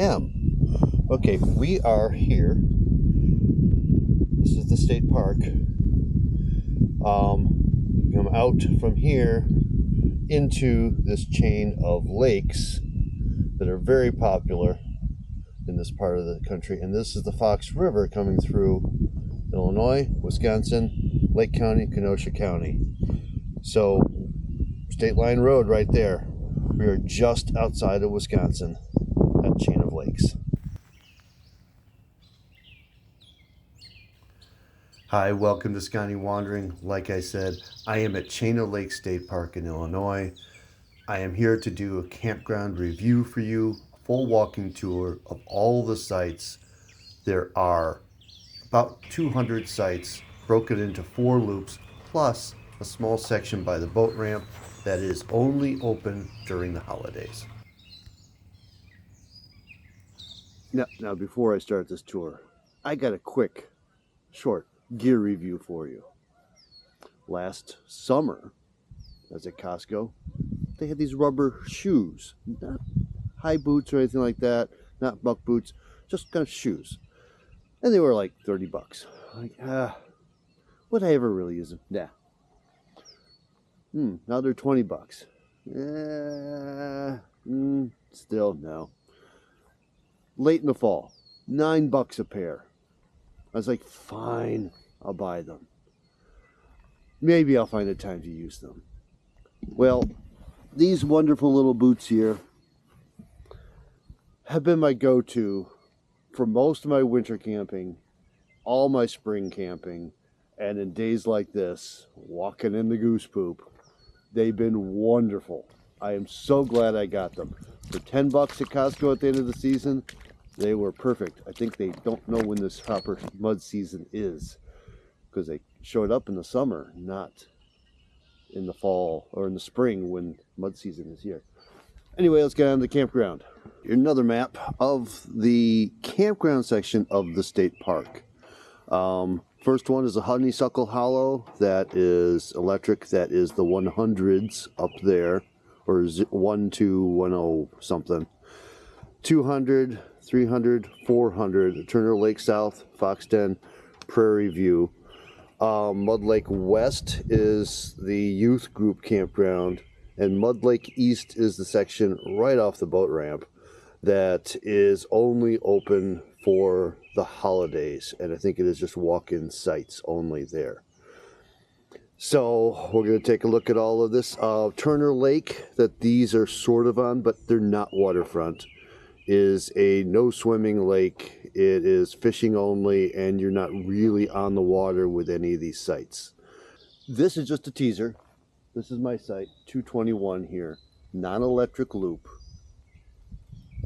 am. Okay, we are here. This is the state park. You come out from here into this chain of lakes that are very popular in this part of the country. And this is the Fox River coming through Illinois, Wisconsin, Lake County, Kenosha County. So, State Line Road right there. We are just outside of Wisconsin, that chain of lakes. Hi, welcome to Scotty Wandering. Like I said, I am at Chain of Lakes State Park in Illinois. I am here to do a campground review for you, a full walking tour of all the sites. There are about 200 sites broken into 4 loops, plus a small section by the boat ramp that is only open during the holidays. Now before I start this tour, I got a quick, short gear review for you. Last summer, I was at Costco. They had these rubber shoes, not high boots or anything like that, not buck boots, just kind of shoes. And they were like $30. Like, would I ever really use them? Nah. Now they're $20. Still no. Late in the fall, $9 a pair. I was like, fine, I'll buy them. Maybe I'll find a time to use them. Well, these wonderful little boots here have been my go-to for most of my winter camping, all my spring camping, and in days like this, walking in the goose poop. They've been wonderful. I am so glad I got them. For $10 at Costco at the end of the season, they were perfect. I think they don't know when this proper mud season is, because they showed up in the summer, not in the fall or in the spring when mud season is here. Anyway, let's get on to the campground. Another map of the campground section of the state park. First one is a Honeysuckle Hollow that is electric. That is the 100s up there, or 1210 something. 200, 300, 400, Turner Lake South, Foxden, Prairie View. Mud Lake West is the youth group campground, and Mud Lake East is the section right off the boat ramp that is only open for the holidays, and I think it is just walk-in sites only there. So we're going to take a look at all of this. Turner Lake, that these are sort of on, but they're not waterfront, is a no swimming lake. It is fishing only, and you're not really on the water with any of these sites. This is just a teaser. This is my site, 221 here, non-electric loop.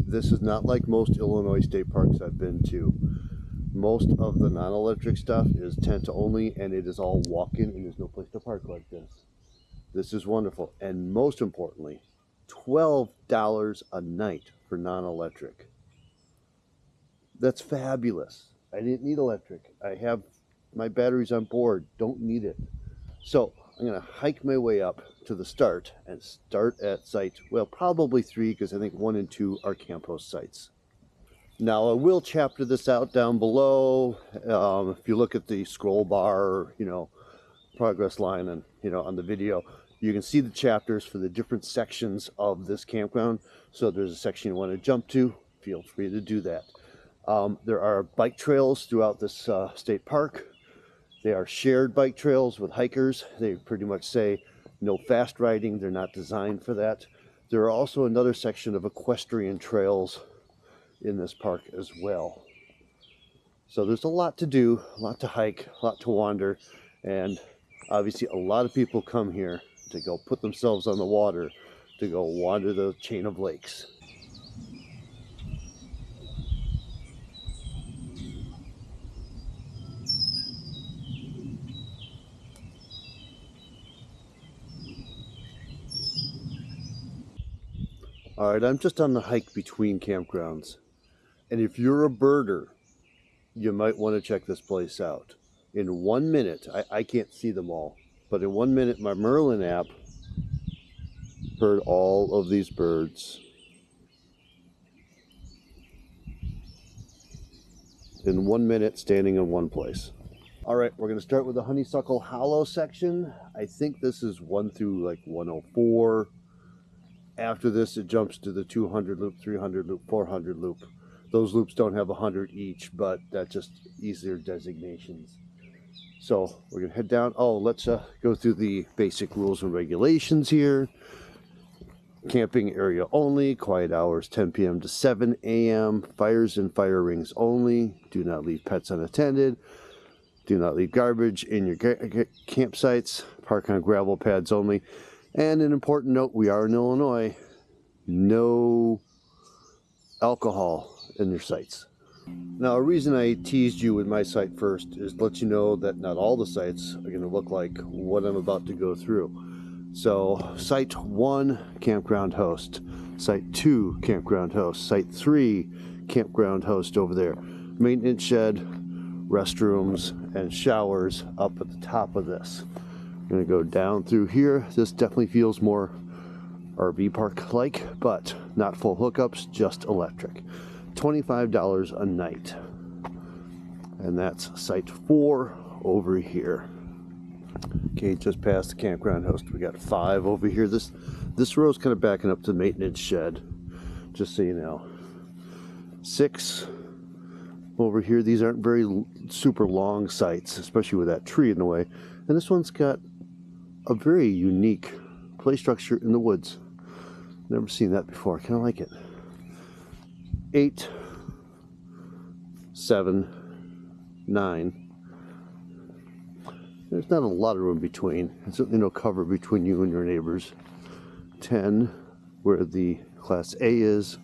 This is not like most Illinois state parks I've been to. Most of the non-electric stuff is tent only, and it is all walk-in, and there's no place to park like this. This is wonderful, and most importantly, $12 a night for non-electric. That's fabulous. I didn't need electric. I have my batteries on board, don't need it. So I'm going to hike my way up to the start and start at site, well, probably 3, because I think 1 and 2 are camp host sites. Now I will chapter this out down below. If you look at the scroll bar, progress line, and on the video, you can see the chapters for the different sections of this campground. So there's a section you want to jump to, feel free to do that. There are bike trails throughout this state park. They are shared bike trails with hikers. They pretty much say no fast riding. They're not designed for that. There are also another section of equestrian trails in this park as well. So there's a lot to do, a lot to hike, a lot to wander, and obviously a lot of people come here to go put themselves on the water, to go wander the chain of lakes. All right, I'm just on the hike between campgrounds. And if you're a birder, you might want to check this place out. In 1 minute, I can't see them all, but in 1 minute, my Merlin app heard all of these birds. in 1 minute standing in one place. All right, we're going to start with the Honeysuckle Hollow section. I think this is 1 through like 104. After this, it jumps to the 200 loop, 300 loop, 400 loop. Those loops don't have 100 each, but that's just easier designations. So we're going to head down. Oh, let's go through the basic rules and regulations here. Camping area only, quiet hours 10 p.m. to 7 a.m. Fires and fire rings only. Do not leave pets unattended. Do not leave garbage in your campsites. Park on gravel pads only. And an important note, we are in Illinois. No alcohol in your sites. Now, a reason I teased you with my site first is to let you know that not all the sites are going to look like what I'm about to go through. So, Site 1, campground host. Site 2, campground host. Site 3, campground host over there. Maintenance shed, restrooms, and showers up at the top of this. I'm going to go down through here. This definitely feels more RV park-like, but not full hookups, just electric. $25 a night. And that's Site 4 over here. Okay, just past the campground host. We got 5 over here. This row is kind of backing up to the maintenance shed, just so you know. 6 over here. These aren't very super long sites, especially with that tree in the way. And this one's got a very unique play structure in the woods. Never seen that before. Kind of like it. 8, 7, 9. There's not a lot of room between. There's certainly no cover between you and your neighbors. 10, where the Class A is.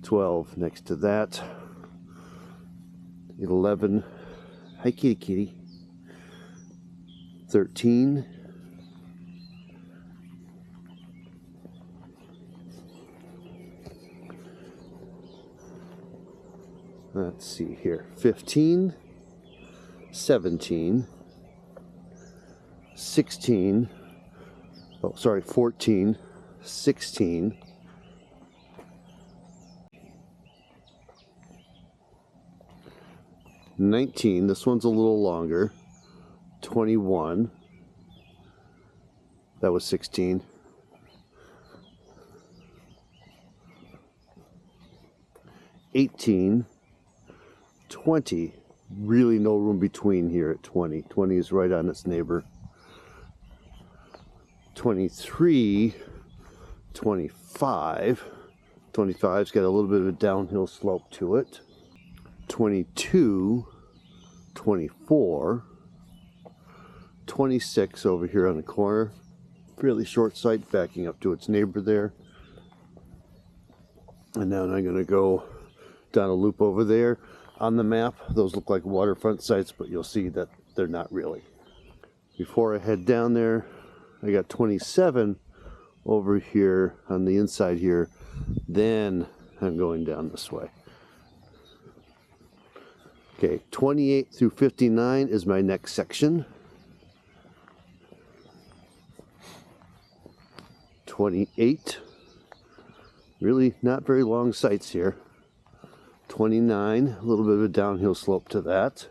12, next to that. 11, hi kitty kitty. 13. Let's see here. 15, 17, 16, oh sorry, 14, 16, 19, this one's a little longer, 21, that was 16, 18, 20, really no room between here at 20. 20 is right on its neighbor. 23, 25. 25's got a little bit of a downhill slope to it. 22, 24, 26 over here on the corner. Fairly short site backing up to its neighbor there. And then I'm going to go down a loop over there. On the map, those look like waterfront sites, but you'll see that they're not really. Before I head down there, I got 27 over here on the inside here. Then I'm going down this way. Okay, 28 through 59 is my next section. 28. Really not very long sites here. 29, a little bit of a downhill slope to that.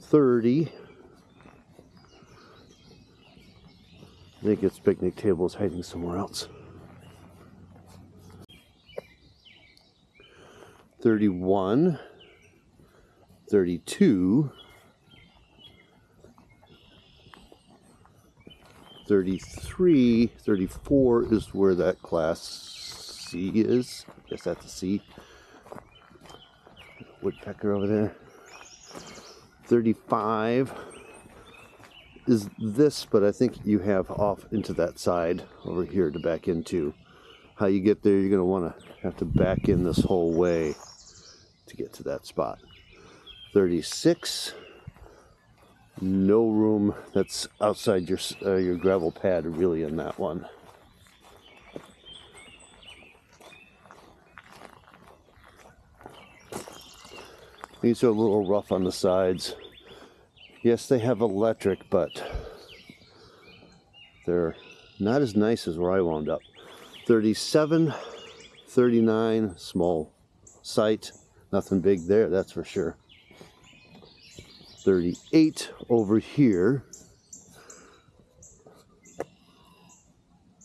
30. I think its picnic table is hiding somewhere else. 31. 32. 33. 34 is where that Class C is. I guess that's a C. Woodpecker over there. 35 is this, but I think you have off into that side over here to back into. How you get there, you're going to want to have to back in this whole way to get to that spot. 36, no room that's outside your gravel pad really in that one. These are a little rough on the sides. Yes, they have electric, but they're not as nice as where I wound up. 37, 39, small site. Nothing big there, that's for sure. 38 over here.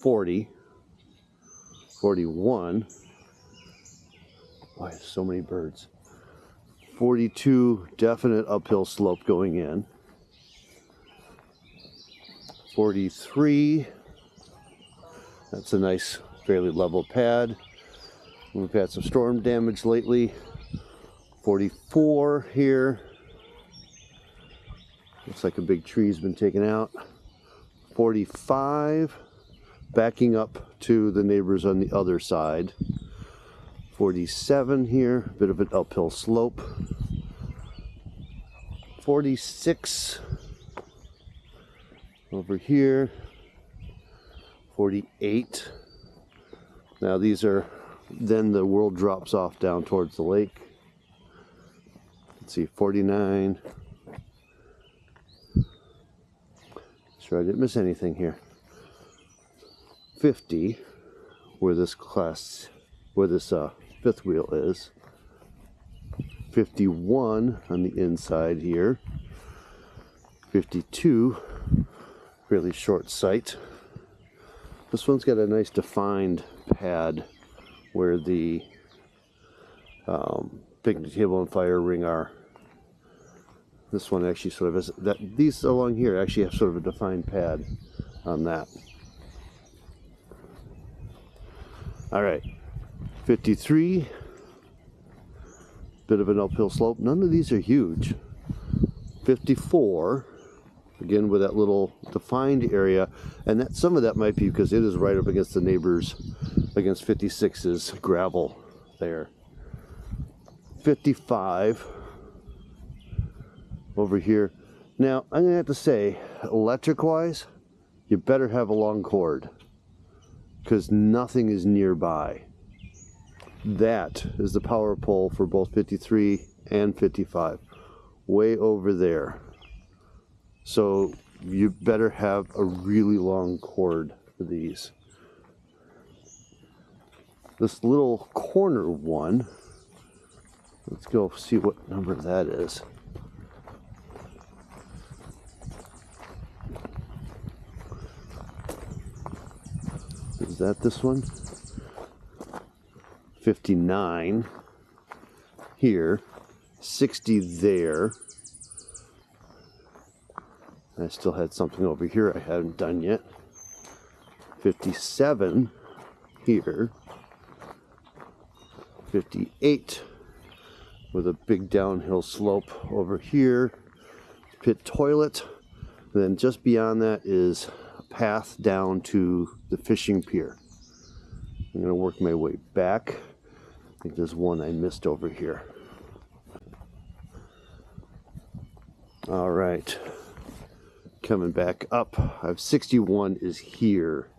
40. 41. Why, so many birds. 42, definite uphill slope going in. 43. That's a nice, fairly level pad. We've had some storm damage lately. 44 here. Looks like a big tree's been taken out. 45, backing up to the neighbors on the other side. 47 here, bit of an uphill slope. 46 over here. 48. Now these are, then the world drops off down towards the lake. Let's see, 49. Sure I didn't miss anything here. 50, where this fifth wheel is. 51 on the inside here. 52, really short sight. This one's got a nice defined pad where the picnic table and fire ring are. This one actually sort of has that. These along here actually have sort of a defined pad on that. All right, 53. Bit of an uphill slope. None of these are huge. 54. Again with that little defined area, and that some of that might be because it is right up against the neighbors, against 56's gravel there. 55 over here. Now I'm gonna have to say, electric wise, you better have a long cord because nothing is nearby. That is the power pole for both 53 and 55, way over there. So you better have a really long cord for these. This little corner one, let's go see what number that is. Is that this one? 59 here, 60 there. I still had something over here I hadn't done yet. 57 here. 58 with a big downhill slope over here. Pit toilet. And then just beyond that is a path down to the fishing pier. I'm going to work my way back. I think there's one I missed over here. All right. Coming back up, I have 61 is here,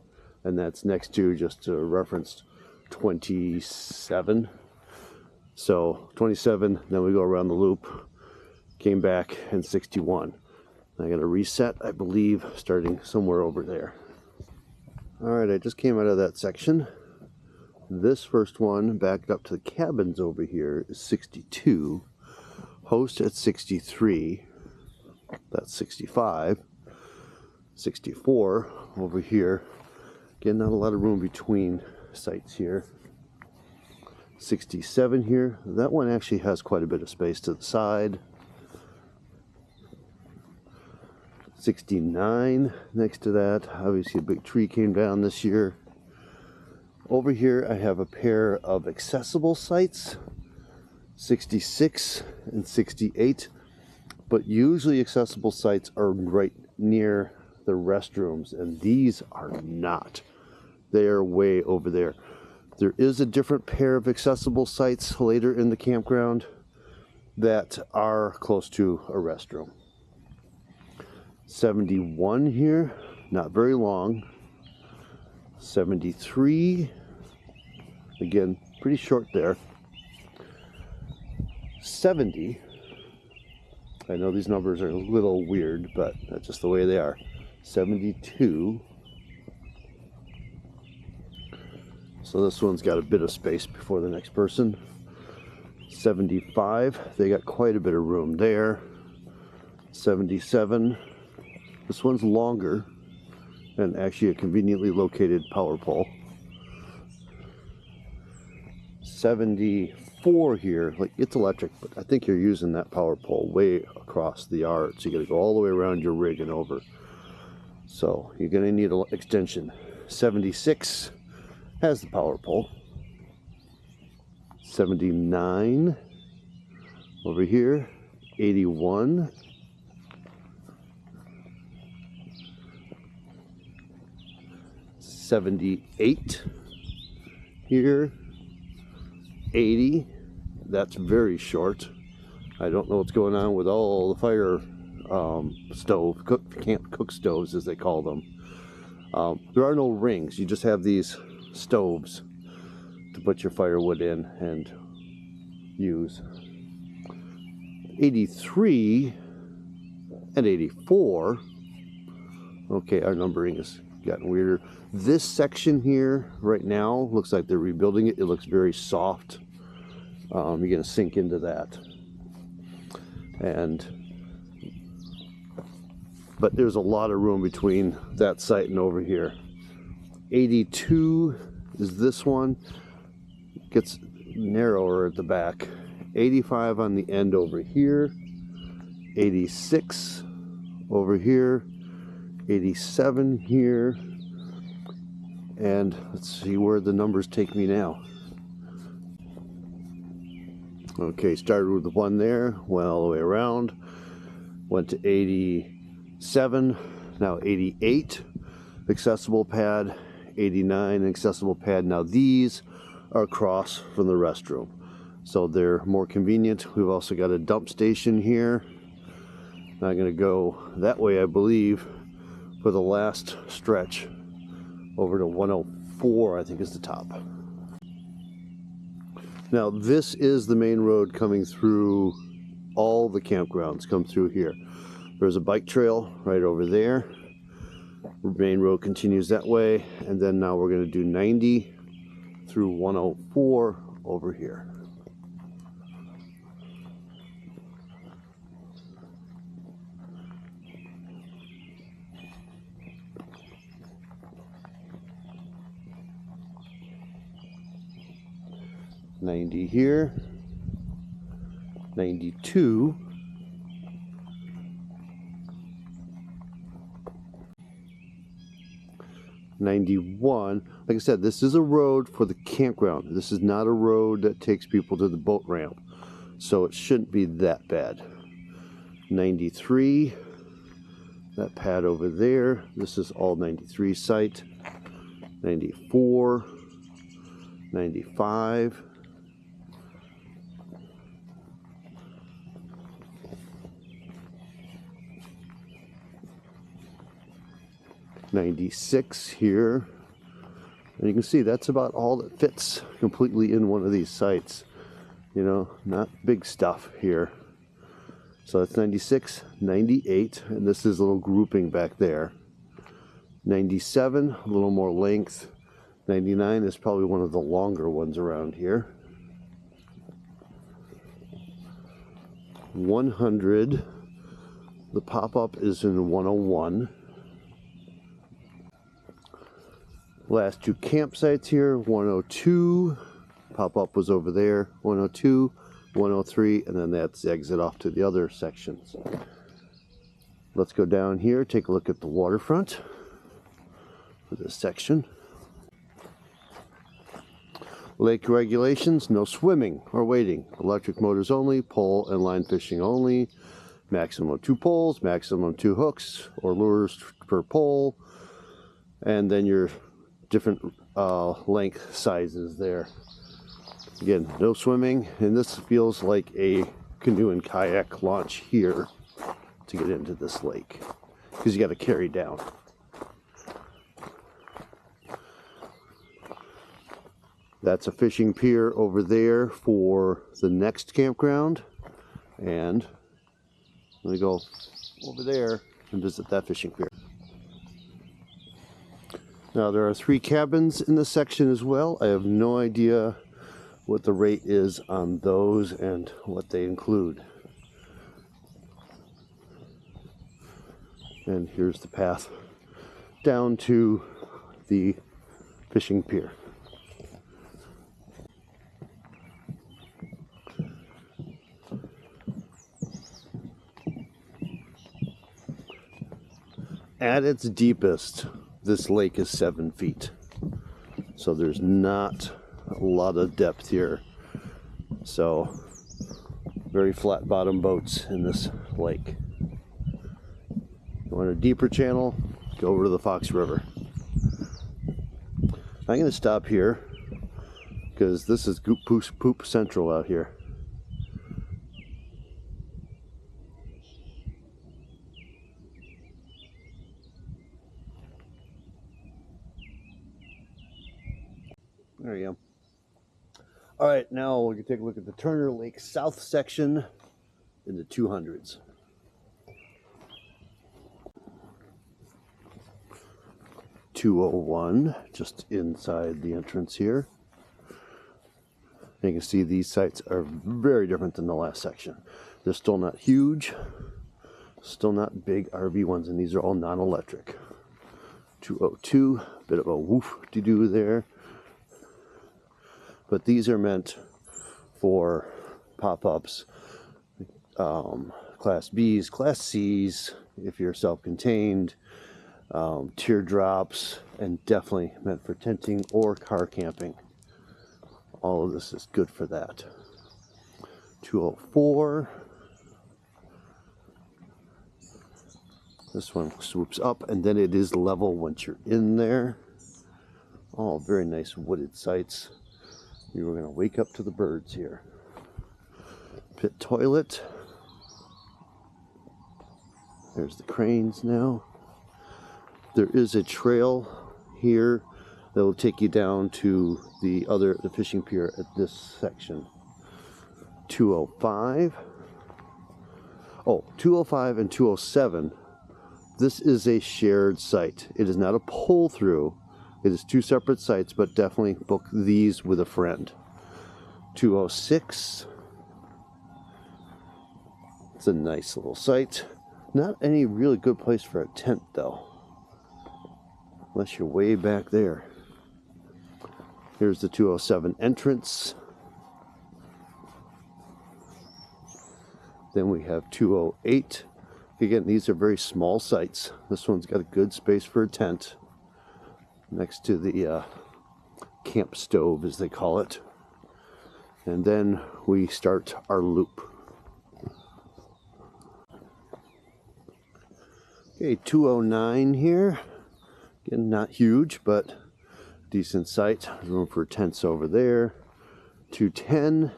and that's next to, just to reference, 27. So 27, then we go around the loop, came back, and 61. I got to reset, I believe, starting somewhere over there. All right, I just came out of that section. This first one, backed up to the cabins over here, is 62. Host at 63. That's 65. 64 over here. Again, not a lot of room between sites here. 67 here. That one actually has quite a bit of space to the side. 69 next to that. Obviously a big tree came down this year. Over here I have a pair of accessible sites. 66 and 68. But usually accessible sites are right near the restrooms, and these are not. They are way over there. There is a different pair of accessible sites later in the campground that are close to a restroom. 71 here, not very long. 73, again, pretty short there. 70, I know these numbers are a little weird, but that's just the way they are. 72. So this one's got a bit of space before the next person. 75, they got quite a bit of room there. 77, this one's longer and actually a conveniently located power pole. 74 here, like it's electric, but I think you're using that power pole way across the yard, so you got to go all the way around your rig and over. So you're going to need an extension. 76 has the power pole. 79 over here. 81. 78 here. 80. That's very short. I don't know what's going on with all the fire camp cook stoves, as they call them. There are no rings. You just have these stoves to put your firewood in and use. 83 and 84. Okay, our numbering has gotten weirder. This section here right now looks like they're rebuilding it. It looks very soft. You're going to sink into that. But there's a lot of room between that site and over here. 82 is this one. Gets narrower at the back. 85 on the end over here. 86 over here. 87 here. And let's see where the numbers take me now. Okay, started with the one there, went all the way around, went to 87, now 88, accessible pad, 89, accessible pad. Now these are across from the restroom, so they're more convenient. We've also got a dump station here. I'm going to go that way, I believe, for the last stretch over to 104, I think is the top. Now this is the main road coming through. All the campgrounds come through here. There's a bike trail right over there. The main road continues that way, and then now we're going to do 90 through 104 over here. $90 here, 92, $91. Like I said, this is a road for the campground. This is not a road that takes people to the boat ramp, so it shouldn't be that bad. 93, that pad over there. This is all 93 site. 94, 95. 96 here, and you can see that's about all that fits completely in one of these sites. You know, not big stuff here. So that's 96, 98, and this is a little grouping back there. 97, a little more length. 99 is probably one of the longer ones around here. 100, the pop-up is in 101. Last two campsites here, 102, pop-up was over there, 102, 103, and then that's the exit off to the other sections. Let's go down here, take a look at the waterfront for this section. Lake regulations, no swimming or wading, electric motors only, pole and line fishing only, maximum 2 poles, maximum 2 hooks or lures per pole, and then your different length sizes there. Again, no swimming, and this feels like a canoe and kayak launch here to get into this lake, because you got to carry down. That's a fishing pier over there for the next campground, and let me go over there and visit that fishing pier. Now there are 3 cabins in this section as well. I have no idea what the rate is on those and what they include. And here's the path down to the fishing pier. At its deepest, this lake is 7 feet. So there's not a lot of depth here. So very flat bottom boats in this lake. You want a deeper channel, go over to the Fox River. I'm going to stop here because this is poop central out here. There you go. All right, now we can take a look at the Turner Lake South section in the 200s. .201, just inside the entrance here. And you can see these sites are very different than the last section. They're still not huge, still not big RV ones, and these are all non-electric. 202, bit of a woof-de-doo there. But these are meant for pop-ups, Class Bs, Class Cs, if you're self-contained, teardrops, and definitely meant for tenting or car camping. All of this is good for that. 204. This one swoops up, and then it is level once you're in there. All very nice wooded sites. You were going to wake up to the birds here. Pit toilet. There's the cranes now. There is a trail here that will take you down to the fishing pier at this section. 205. Oh, 205 and 207. This is a shared site. It is not a pull through. It is two separate sites, but definitely book these with a friend. 206. It's a nice little site. Not any really good place for a tent, though. Unless you're way back there. Here's the 207 entrance. Then we have 208. Again, these are very small sites. This one's got a good space for a tent. Next to the camp stove, as they call it. And then we start our loop. Okay, 209 here. Again, not huge, but decent site. Room for tents over there. 210.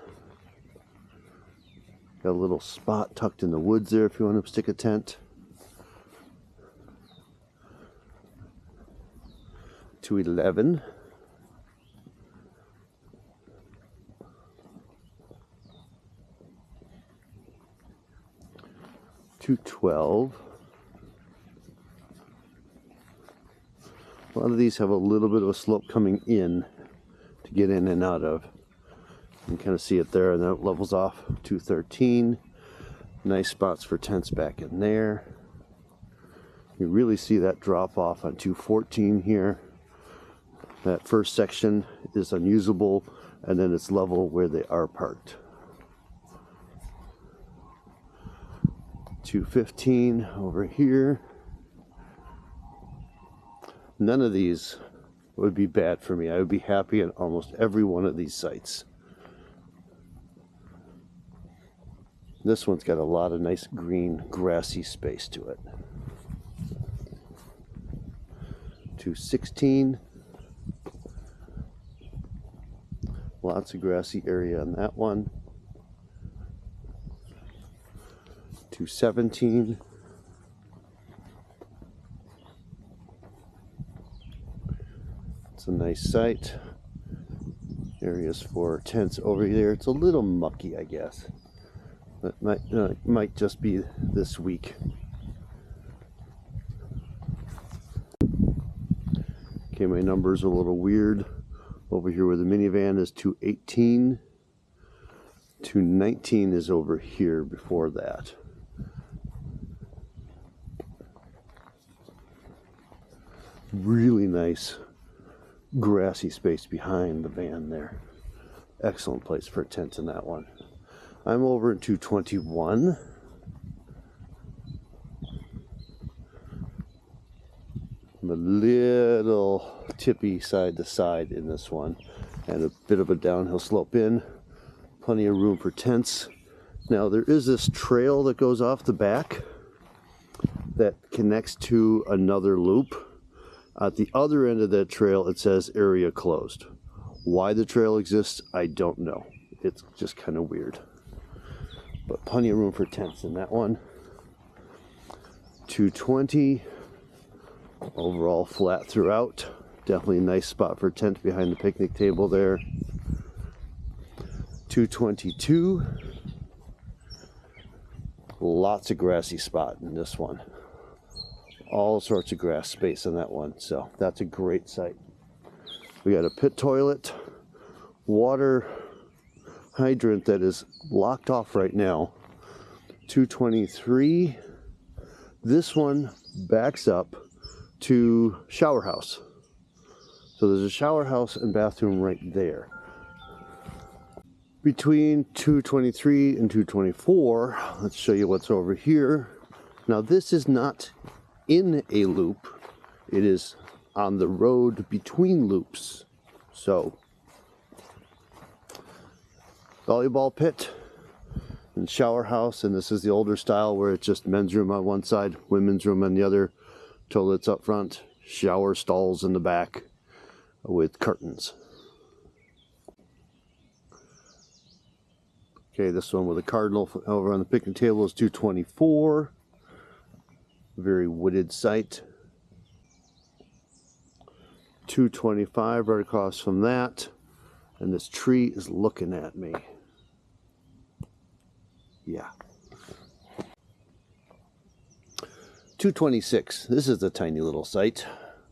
Got a little spot tucked in the woods there if you want to stick a tent. 211. .212. A lot of these have a little bit of a slope coming in to get in and out of. You can kind of see it there, and then it levels off. 213. Nice spots for tents back in there. You really see that drop off on 214 here. That first section is unusable, and then it's level where they are parked. 215 over here. None of these would be bad for me. I would be happy at almost every one of these sites. This one's got a lot of nice green, grassy space to it. 216. Lots of grassy area on that one. 217. It's a nice site. Areas for tents over there. It's a little mucky, I guess. But might just be this week. Okay, my numbers are a little weird. Over here where the minivan is 218. 219 is over here before that. Really nice grassy space behind the van there. Excellent place for a tent in that one. I'm over in 221. I'm a little tippy side to side in this one, and a bit of a downhill slope in. Plenty of room for tents. Now there is this trail that goes off the back that connects to another loop. At the other end of that trail it says area closed. Why the trail exists, I don't know. It's just kind of weird. But plenty of room for tents in that one. 220. Overall flat throughout. Definitely a nice spot for a tent behind the picnic table there. 222. Lots of grassy spot in this one. All sorts of grass space in that one, so that's a great site. We got a pit toilet, water hydrant that is locked off right now. 223. This one backs up to shower house. So there's a shower house and bathroom right there. Between 223 and 224, let's show you what's over here. Now this is not in a loop, it is on the road between loops. So volleyball pit and shower house, and this is the older style where it's just men's room on one side, women's room on the other, toilets up front, shower stalls in the back with curtains. Okay, this one with a cardinal over on the picnic table is 224. Very wooded site. 225 right across from that, and this tree is looking at me. Yeah. 226. This is a tiny little site.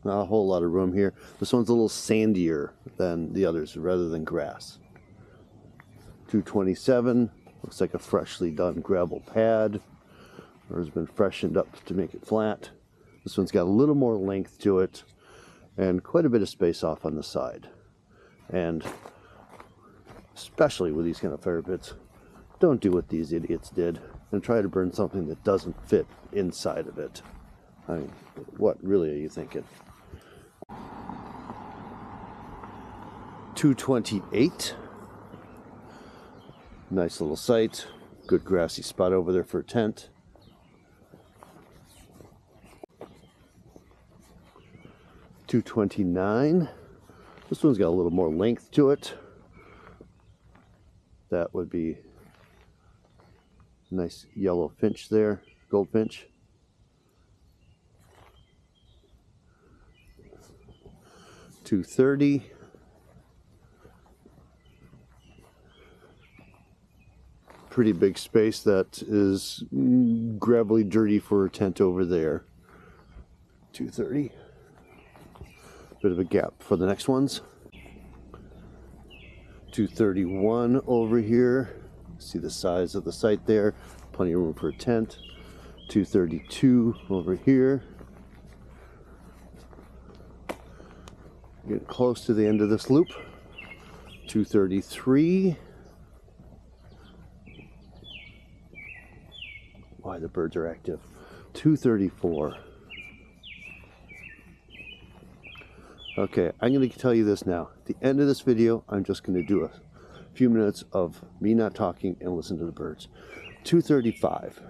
Not a whole lot of room here. This one's a little sandier than the others rather than grass. 227. Looks like a freshly done gravel pad, or has been freshened up to make it flat. This one's got a little more length to it and quite a bit of space off on the side. And especially with these kind of fire pits, don't do what these idiots did and try to burn something that doesn't fit inside of it. I mean, what really are you thinking? 228. Nice little site. Good grassy spot over there for a tent. 229. This one's got a little more length to it. That would be a nice yellow finch there, goldfinch. 230. Pretty big space that is gravelly dirty for a tent over there. 230. Bit of a gap for the next ones. 231 over here. See the size of the site there. Plenty of room for a tent. 232 over here. Getting close to the end of this loop. 233. Why the birds are active. 234. Okay, I'm going to tell you this now. At the end of this video, I'm just going to do a few minutes of me not talking and listen to the birds. 235.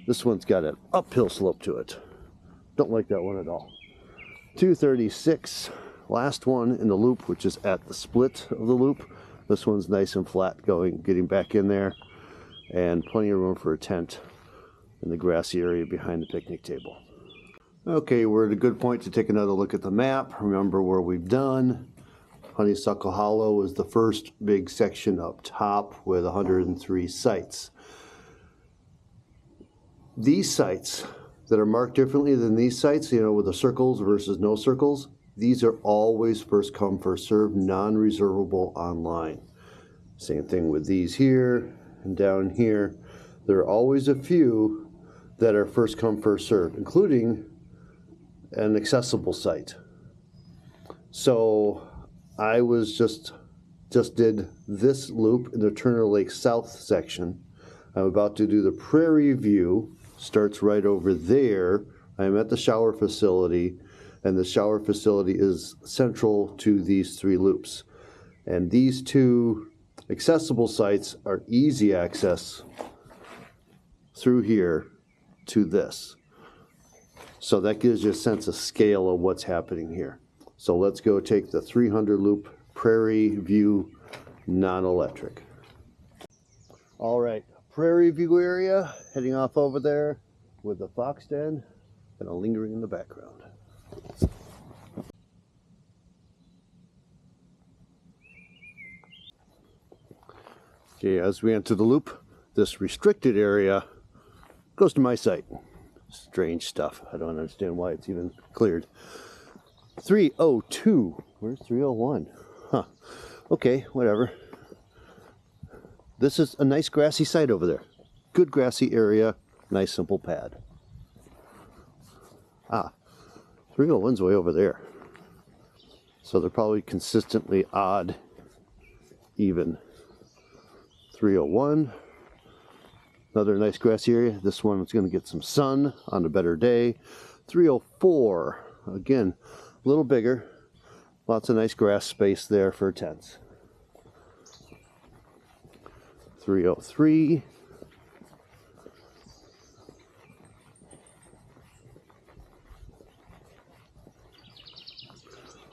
This one's got an uphill slope to it. Don't like that one at all. 236. Last one in the loop, which is at the split of the loop. This one's nice and flat getting back in there. And plenty of room for a tent in the grassy area behind the picnic table. Okay, we're at a good point to take another look at the map. Remember where we've done. Honeysuckle Hollow is the first big section up top with 103 sites. These sites that are marked differently than these sites, you know, with the circles versus no circles, these are always first come, first serve, non-reservable online. Same thing with these here and down here. There are always a few that are first come, first serve, including an accessible site. So I was just did this loop in the Turner Lake South section. I'm about to do the Prairie View, starts right over there. I'm at the shower facility, and the shower facility is central to these 3 loops. And these 2 accessible sites are easy access through here to this. So that gives you a sense of scale of what's happening here. So let's go take the 300 loop Prairie View non-electric. All right, Prairie View area, heading off over there with the fox den and a lingering in the background. Okay, as we enter the loop, this restricted area goes to my site. Strange stuff. I don't understand why it's even cleared. 302. Where's 301? Huh. Okay, whatever. This is a nice grassy site over there. Good grassy area, nice simple pad. 301's way over there. So they're probably consistently odd, even. 301. Another nice grassy area. This one is going to get some sun on a better day. 304. Again, a little bigger. Lots of nice grass space there for tents. 303.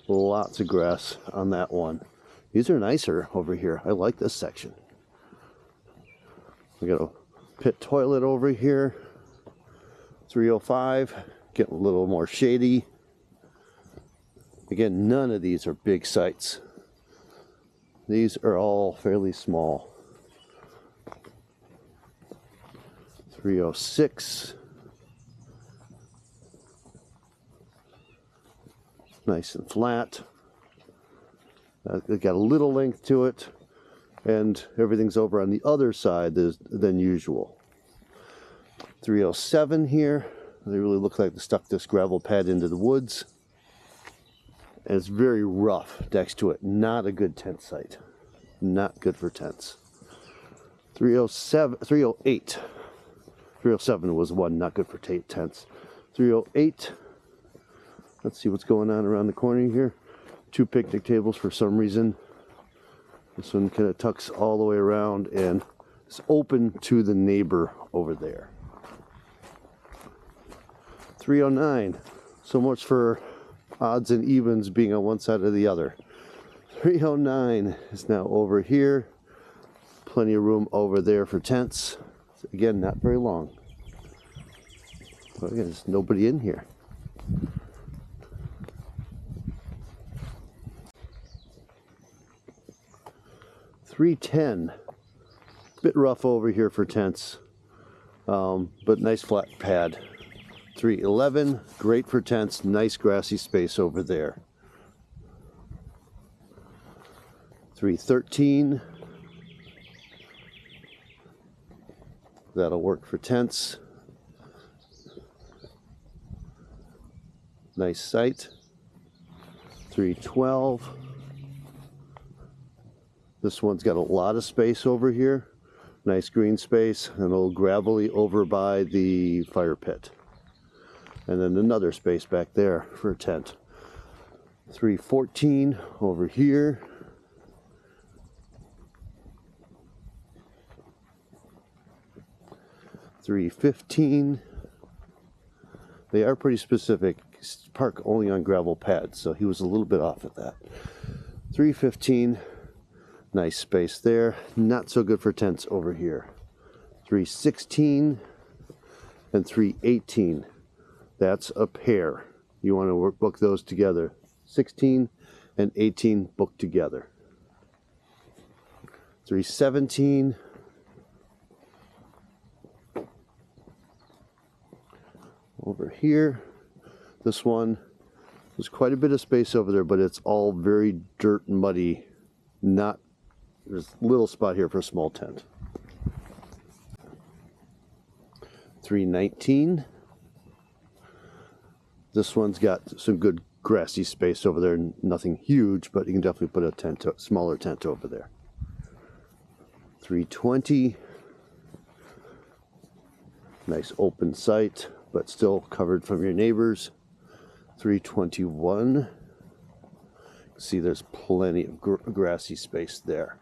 Lots of grass on that one. These are nicer over here. I like this section. We got a pit toilet over here. 305. Getting a little more shady. Again, none of these are big sites. These are all fairly small. 306. Nice and flat. It got a little length to it, and everything's over on the other side than usual. 307 here. They really look like they stuck this gravel pad into the woods. And it's very rough next to it. Not a good tent site. Not good for tents. 307, 308. 307 was one not good for tents. 308. Let's see what's going on around the corner here. 2 picnic tables for some reason. This one kind of tucks all the way around and is open to the neighbor over there. 309. So much for odds and evens being on one side or the other. 309 is now over here. Plenty of room over there for tents. Again, not very long. But again, there's nobody in here. 310. Bit rough over here for tents, but nice flat pad. 311, great for tents, nice grassy space over there. 313, that'll work for tents. Nice site. 312. This one's got a lot of space over here. Nice green space, and a little gravelly over by the fire pit. And then another space back there for a tent. 314 over here. $315. They are pretty specific. Park only on gravel pads, so he was a little bit off at that. 315. Nice space there. Not so good for tents over here. 316 and 318. That's a pair. You want to book those together. 16 and 18 booked together. 317. Over here. This one There's quite a bit of space over there, but it's all very dirt and muddy. There's a little spot here for a small tent. 319. This one's got some good grassy space over there. Nothing huge, but you can definitely put a smaller tent over there. 320. Nice open site, but still covered from your neighbors. 321. See, there's plenty of grassy space there.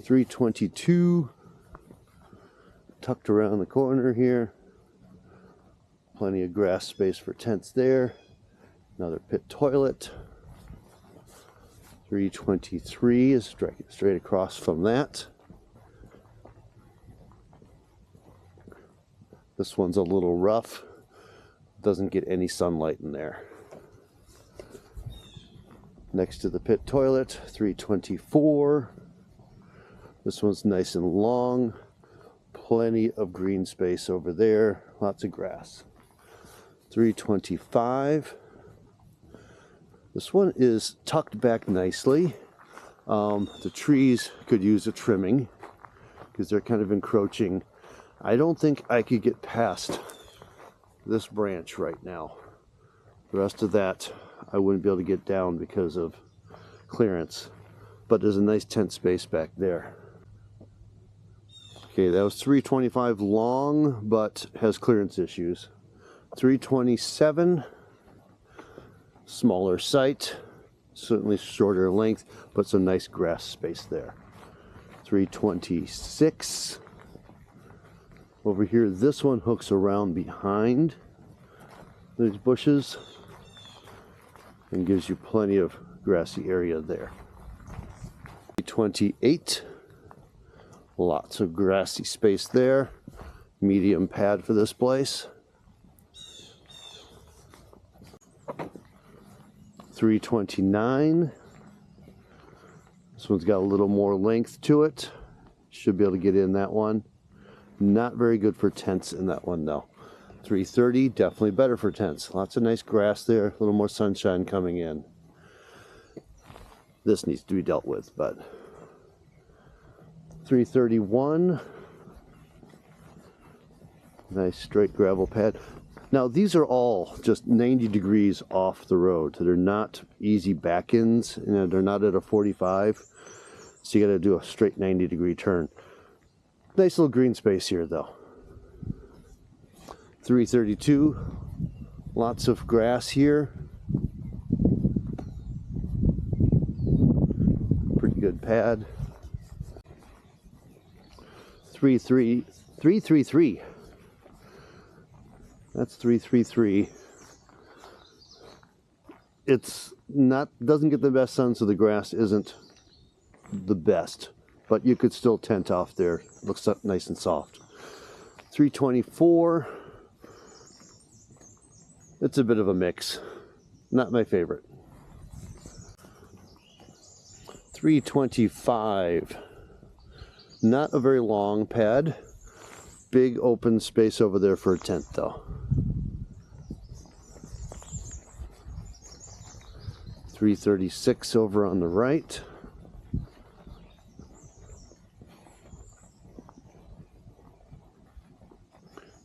322. Tucked around the corner here. Plenty of grass space for tents there. Another pit toilet. 323 is straight across from that. This one's a little rough. Doesn't get any sunlight in there. Next to the pit toilet, 324. This one's nice and long. Plenty of green space over there. Lots of grass. 325. This one is tucked back nicely. The trees could use a trimming because they're kind of encroaching. I don't think I could get past this branch right now. The rest of that I wouldn't be able to get down because of clearance. But there's a nice tent space back there. Okay, that was 325 long, but has clearance issues. 327, smaller site, certainly shorter length, but some nice grass space there. 326. Over here, this one hooks around behind these bushes and gives you plenty of grassy area there. 328. Lots of grassy space there. Medium pad for this place. 329. This one's got a little more length to it. Should be able to get in that one. Not very good for tents in that one though. 330, definitely better for tents. Lots of nice grass there, a little more sunshine coming in. This needs to be dealt with, but 331. Nice straight gravel pad. Now these are all just 90 degrees off the road. They're not easy back-ins, they're not at a 45. So you got to do a straight 90-degree turn. Nice little green space here though. 332. Lots of grass here. Pretty good pad. 333. That's 333. It's not, doesn't get the best sun, so the grass isn't the best, but you could still tent off there. Looks nice and soft. 324. It's a bit of a mix. Not my favorite. 325. Not a very long pad. Big open space over there for a tent though. 336 over on the right.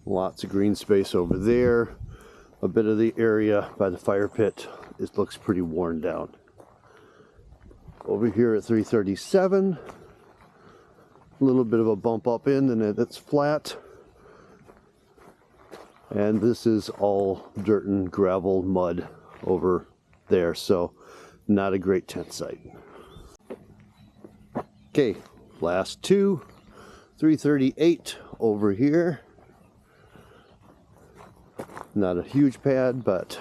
Lots of green space over there. A bit of the area by the fire pit, it looks pretty worn down. Over here at 337, a little bit of a bump up in and it's flat. And this is all dirt and gravel mud over there, so not a great tent site. Okay, last two. 338 over here. Not a huge pad, but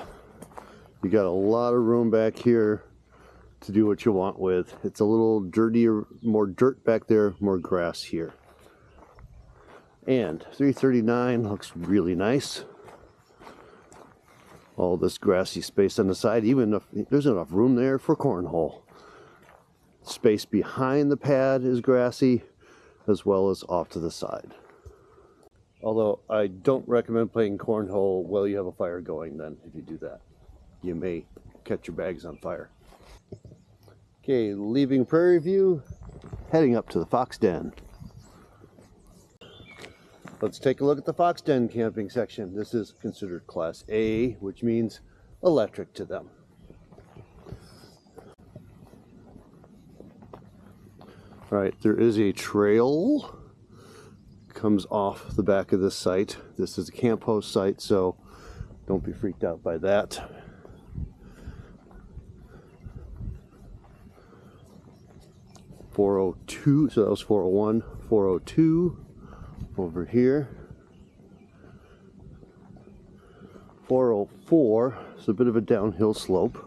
you got a lot of room back here to do what you want with. It's a little dirtier, more dirt back there, more grass here. And 339 looks really nice. All this grassy space on the side, even if there's enough room there for cornhole. Space behind the pad is grassy, as well as off to the side. Although I don't recommend playing cornhole while you have a fire going then. If you do that, you may catch your bags on fire. Okay, leaving Prairie View, heading up to the Fox Den. Let's take a look at the Fox Den camping section. This is considered Class A, which means electric to them. All right, there is a trail comes off the back of this site. This is a camp host site, so don't be freaked out by that. .402, so that was 401, 402 over here. 404, it's a bit of a downhill slope,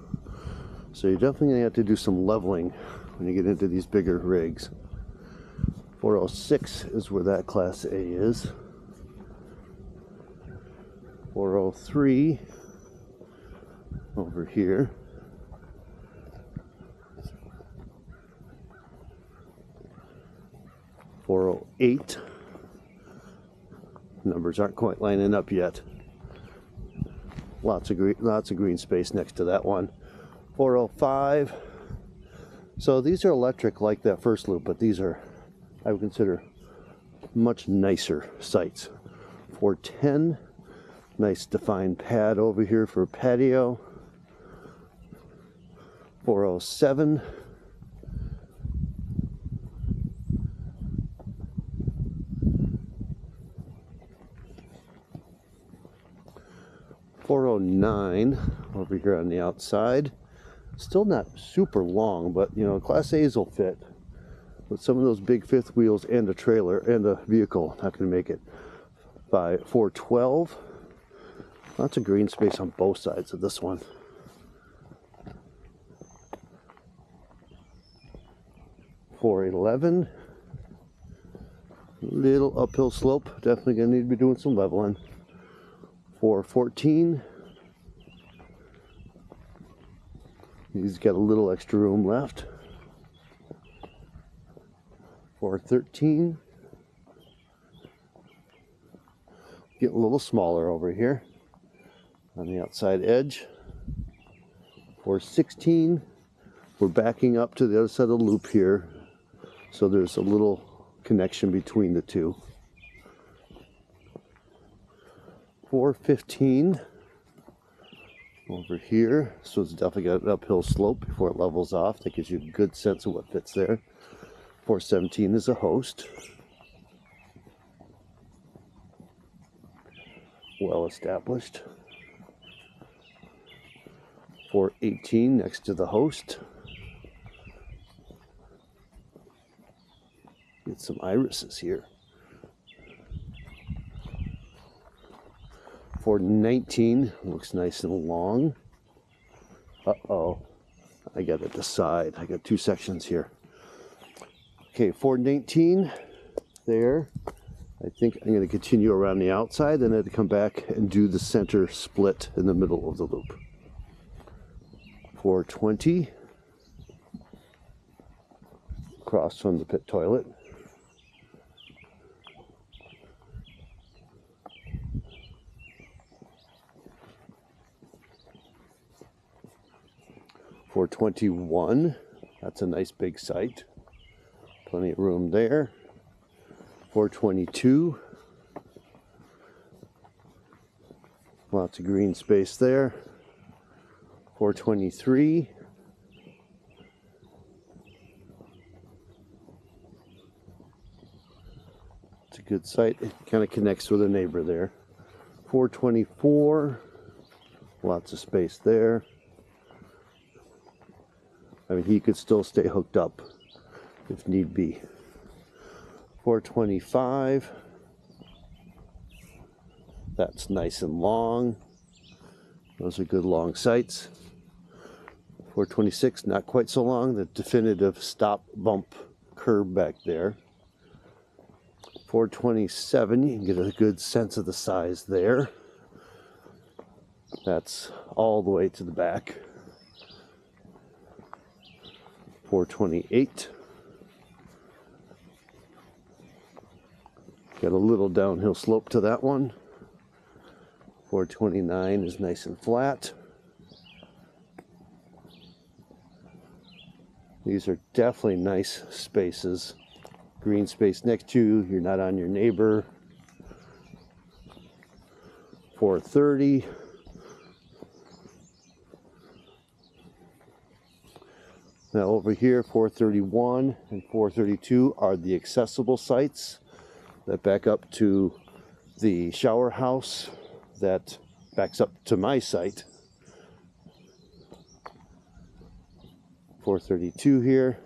so you're definitely gonna have to do some leveling when you get into these bigger rigs. 406 is where that Class A is. 403 over here. 408. Numbers aren't quite lining up yet. Lots of green space next to that one. 405. So these are electric like that first loop, but these are, I would consider, much nicer sites. 410. Nice defined pad over here for patio. 407. 409 over here on the outside. Still not super long, but you know, Class A's will fit. With some of those big fifth wheels and a trailer and a vehicle, not going to make it. 412. Lots of green space on both sides of this one. 411. Little uphill slope. Definitely going to need to be doing some leveling. 414. He's got a little extra room left. 413. Getting a little smaller over here on the outside edge. 416. We're backing up to the other side of the loop here, so there's a little connection between the two. 415 over here, so it's definitely got an uphill slope before it levels off. That gives you a good sense of what fits there. 417 is a host. Well established. 418 next to the host. Get some irises here. 419 looks nice and long. Uh-oh, I got to decide. I got two sections here. Okay, 419 there. I think I'm going to continue around the outside, then I have to come back and do the center split in the middle of the loop. 420 across from the pit toilet. 421, that's a nice big site. Plenty of room there. 422, lots of green space there. 423, it's a good site. It kind of connects with a neighbor there. 424, lots of space there. I mean, he could still stay hooked up if need be. 425, that's nice and long. Those are good long sites. 426, not quite so long. The definitive stop bump curb back there. 427, you can get a good sense of the size there. That's all the way to the back. 428. Got a little downhill slope to that one. 429 is nice and flat. These are definitely nice spaces. Green space next to you, you're not on your neighbor. 430. Now over here, 431 and 432 are the accessible sites that back up to the shower house that backs up to my site. 432 here.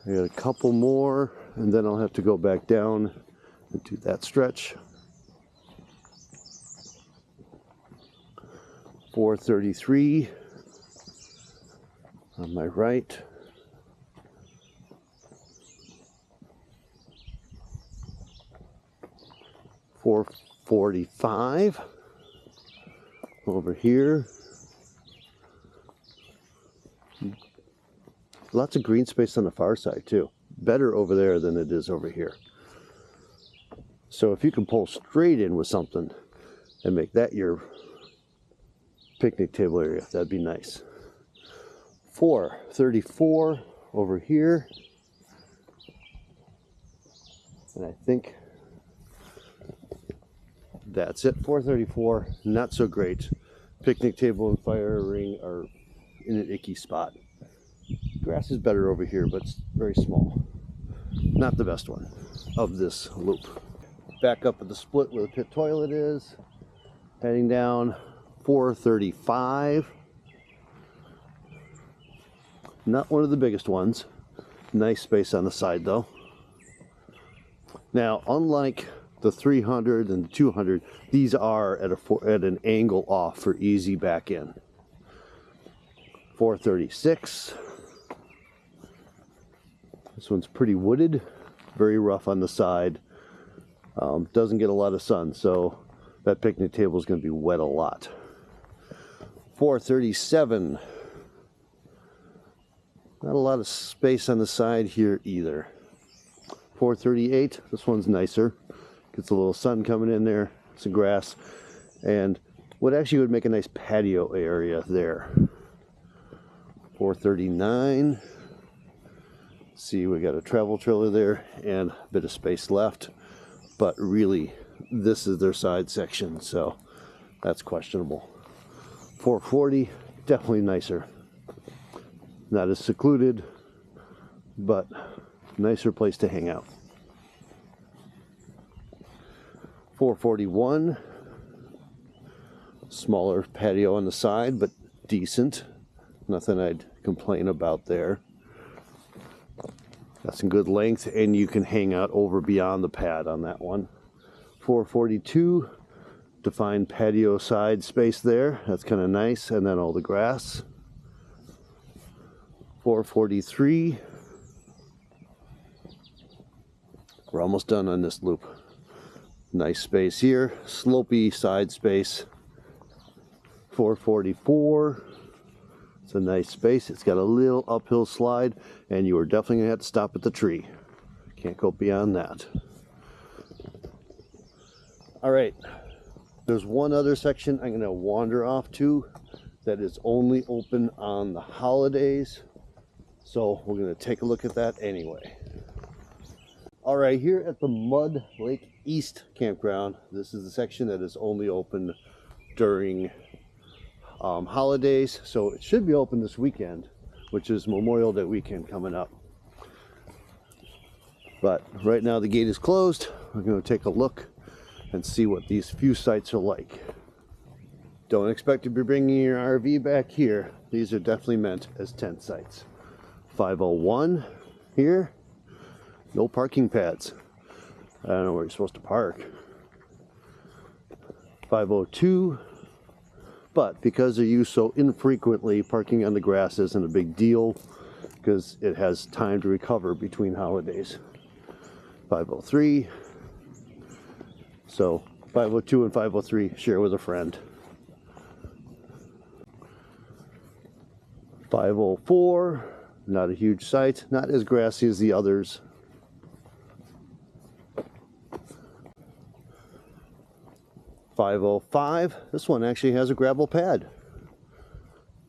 I got a couple more, and then I'll have to go back down and do that stretch. 433 on my right. 445 over here. Lots of green space on the far side too. Better over there than it is over here. So if you can pull straight in with something and make that your picnic table area, that'd be nice. 434 over here. And I think that's it. 434, not so great. Picnic table and fire ring are in an icky spot. Grass is better over here, but it's very small. Not the best one of this loop. Back up at the split where the pit toilet is. Heading down 435. Not one of the biggest ones. Nice space on the side though. Now, unlike the 300 and the 200, these are at an angle off for easy back in. 436. This one's pretty wooded, very rough on the side. Doesn't get a lot of sun, so that picnic table is going to be wet a lot. 437. Not a lot of space on the side here either. 438. This one's nicer. Gets a little sun coming in there, some grass, and what actually would make a nice patio area there. 439. See, we got a travel trailer there and a bit of space left, but really this is their side section, so that's questionable. 440, definitely nicer. Not as secluded, but nicer place to hang out. 441, smaller patio on the side, but decent. Nothing I'd complain about there. Got some good length, and you can hang out over beyond the pad on that one. 442, defined patio side space there. That's kind of nice, and then all the grass. 443. We're almost done on this loop. Nice space here, slopey side space. 444. It's a nice space. It's got a little uphill slide, and you are definitely going to have to stop at the tree. Can't go beyond that. All right, there's one other section I'm going to wander off to that is only open on the holidays. So we're going to take a look at that anyway. All right, here at the Mud Lake East campground, this is the section that is only open during holidays, so it should be open this weekend, which is Memorial Day weekend coming up. But right now the gate is closed. We're going to take a look and see what these few sites are like. Don't expect to be bringing your RV back here. These are definitely meant as tent sites. 501 here, no parking pads. I don't know where you're supposed to park. 502. But because they're used so infrequently, parking on the grass isn't a big deal because it has time to recover between holidays. 503. So 502 and 503, share with a friend. 504, Not a huge site, not as grassy as the others. .505. This one actually has a gravel pad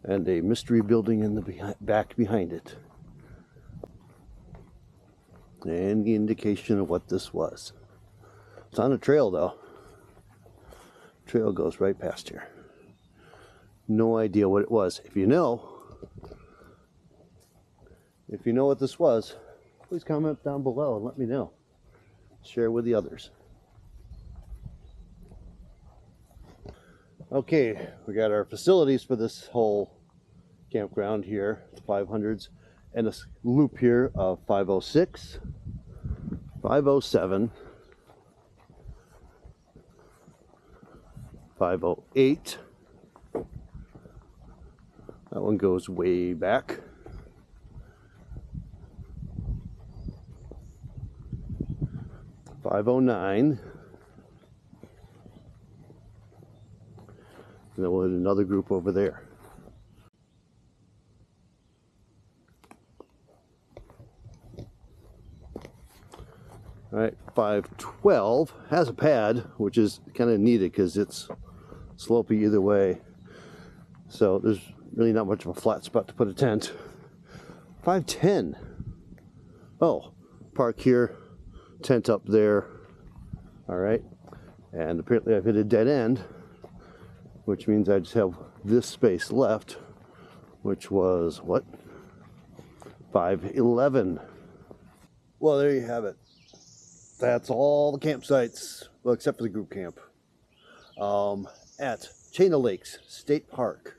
and a mystery building in the back behind it. And the indication of what this was. It's on a trail though. Trail goes right past here. No idea what it was. If you know what this was, please comment down below and let me know. Share with the others. Okay, we got our facilities for this whole campground here, 500s, and a loop here of 506, 507, 508. That one goes way back. 509. And then we'll hit another group over there. All right, 512 has a pad, which is kind of needed because it's slopey either way. So there's really not much of a flat spot to put a tent. 510. Oh, park here, tent up there. All right, and apparently I've hit a dead end, which means I just have this space left, which was what? 511. Well, there you have it. That's all the campsites, well, except for the group camp, at Chain of Lakes State Park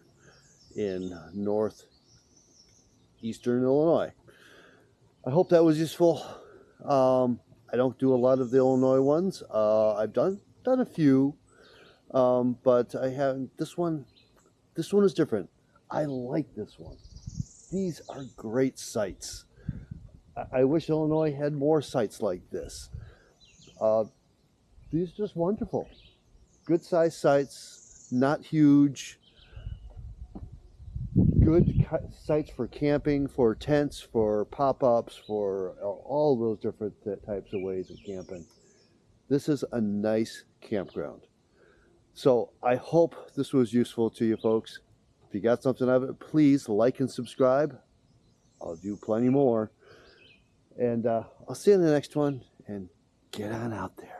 in northeastern Illinois. I hope that was useful. I don't do a lot of the Illinois ones. I've done a few, but I haven't. This one is different. I like this one. These are great sites. I wish Illinois had more sites like this. These are just wonderful. Good sized sites, not huge. Good sites for camping, for tents, for pop-ups, for all those different types of ways of camping. This is a nice campground. So I hope this was useful to you folks. If you got something out of it, please like and subscribe. I'll do plenty more. And I'll see you in the next one, and get on out there.